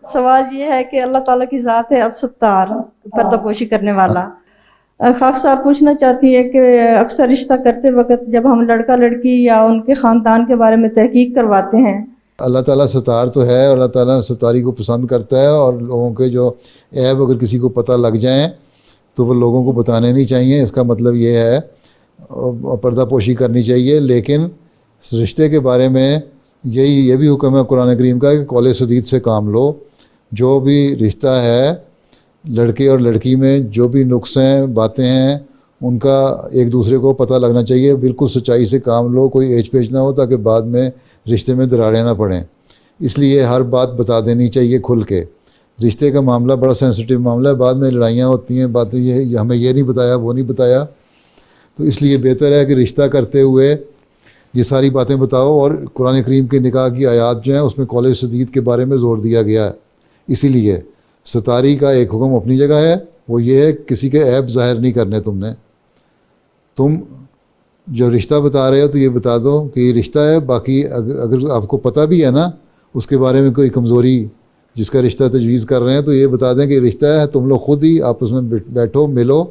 سوال یہ ہے کہ اللہ تعالیٰ کی ذات ہے الستار، پردہ پوشی کرنے والا۔ خاک صاحب پوچھنا چاہتی ہے کہ اکثر رشتہ کرتے وقت جب ہم لڑکا لڑکی یا ان کے خاندان کے بارے میں تحقیق کرواتے ہیں، اللہ تعالیٰ ستار تو ہے، اور اللہ تعالیٰ ستاری کو پسند کرتا ہے، اور لوگوں کے جو عیب اگر کسی کو پتہ لگ جائیں تو وہ لوگوں کو بتانے نہیں چاہیے۔ اس کا مطلب یہ ہے پردہ پوشی کرنی چاہیے، لیکن رشتے کے بارے میں یہ بھی حکم ہے قرآن کریم کا کہ قول سدید سے کام لو۔ جو بھی رشتہ ہے لڑکے اور لڑکی میں، جو بھی نقص ہیں باتیں ہیں، ان کا ایک دوسرے کو پتہ لگنا چاہیے، بالکل سچائی سے کام لو، کوئی ایچ پیچ نہ ہو تاکہ بعد میں رشتے میں دراڑیں نہ پڑیں۔ اس لیے ہر بات بتا دینی چاہیے کھل کے۔ رشتے کا معاملہ بڑا سینسٹیو معاملہ ہے، بعد میں لڑائیاں ہوتی ہیں، باتیں یہ ہمیں یہ نہیں بتایا وہ نہیں بتایا، تو اس لیے بہتر ہے کہ رشتہ کرتے ہوئے یہ ساری باتیں بتاؤ۔ اور قرآن کریم کے نکاح کی آیات جو ہیں اس میں قول سدید کے بارے میں زور دیا گیا ہے۔ اسی لیے ستاری کا ایک حکم اپنی جگہ ہے، وہ یہ ہے کسی کے عیب ظاہر نہیں کرنے تم جو رشتہ بتا رہے ہو تو یہ بتا دو کہ یہ رشتہ ہے، باقی اگر آپ کو پتہ بھی ہے نا اس کے بارے میں کوئی کمزوری جس کا رشتہ تجویز کر رہے ہیں تو یہ بتا دیں کہ رشتہ ہے، تم لوگ خود ہی آپس میں بیٹھو، ملو،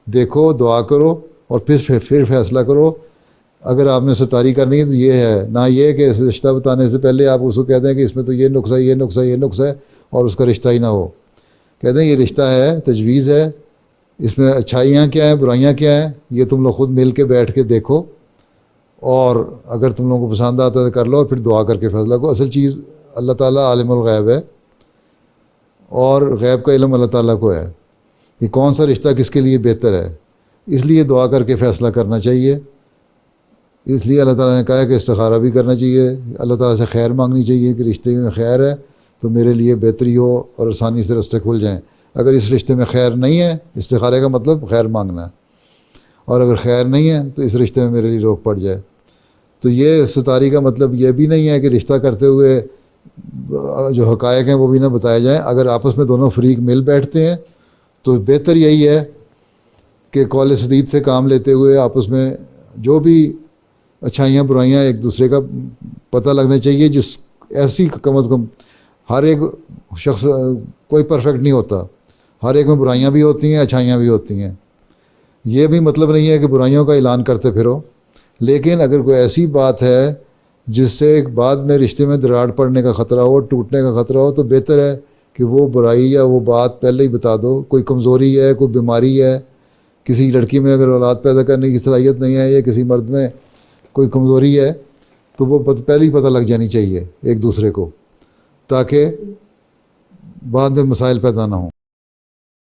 دیکھو، دعا کرو اور پھر فیصلہ کرو۔ اگر آپ نے ستاری کرنی ہے تو یہ ہے، نہ یہ کہ اس رشتہ بتانے سے پہلے آپ اس کو کہہ دیں کہ اس میں تو یہ نقص ہے، یہ نقص ہے، یہ نقص ہے، اور اس کا رشتہ ہی نہ ہو۔ کہتے ہیں یہ رشتہ ہے، تجویز ہے، اس میں اچھائیاں کیا ہیں، برائیاں کیا ہیں، یہ تم لوگ خود مل کے بیٹھ کے دیکھو، اور اگر تم لوگوں کو پسند آتا ہے تو کر لو، اور پھر دعا کر کے فیصلہ کرو۔ اصل چیز اللہ تعالیٰ عالم الغیب ہے، اور غیب کا علم اللہ تعالیٰ کو ہے کہ کون سا رشتہ کس کے لیے بہتر ہے، اس لیے دعا کر کے فیصلہ کرنا چاہیے۔ اس لیے اللہ تعالیٰ نے کہا ہے کہ استخارہ بھی کرنا چاہیے، اللہ تعالیٰ سے خیر مانگنی چاہیے کہ رشتے میں خیر ہے تو میرے لیے بہتری ہو اور آسانی سے رستے کھل جائیں۔ اگر اس رشتے میں خیر نہیں ہے، استخارے کا مطلب خیر مانگنا ہے، اور اگر خیر نہیں ہے تو اس رشتے میں میرے لیے روک پڑ جائے۔ تو یہ ستاری کا مطلب یہ بھی نہیں ہے کہ رشتہ کرتے ہوئے جو حقائق ہیں وہ بھی نہ بتائے جائیں۔ اگر آپس میں دونوں فریق مل بیٹھتے ہیں تو بہتر یہی ہے کہ قول سدید سے کام لیتے ہوئے آپس میں جو بھی اچھائیاں برائیاں ایک دوسرے کا پتہ لگنا چاہیے، جس ایسی کم از کم ہر ایک شخص کوئی پرفیکٹ نہیں ہوتا، ہر ایک میں برائیاں بھی ہوتی ہیں، اچھائیاں بھی ہوتی ہیں۔ یہ بھی مطلب نہیں ہے کہ برائیوں کا اعلان کرتے پھرو، لیکن اگر کوئی ایسی بات ہے جس سے ایک بعد میں رشتے میں دراڑ پڑنے کا خطرہ ہو، ٹوٹنے کا خطرہ ہو، تو بہتر ہے کہ وہ برائی یا وہ بات پہلے ہی بتا دو۔ کوئی کمزوری ہے، کوئی بیماری ہے، کسی لڑکی میں اگر اولاد پیدا کرنے کی صلاحیت نہیں ہے، یا کسی مرد میں کوئی کمزوری ہے، تو وہ پہلے ہی پتہ لگ جانی چاہیے ایک دوسرے کو، تاکہ بعد میں مسائل پیدا نہ ہوں۔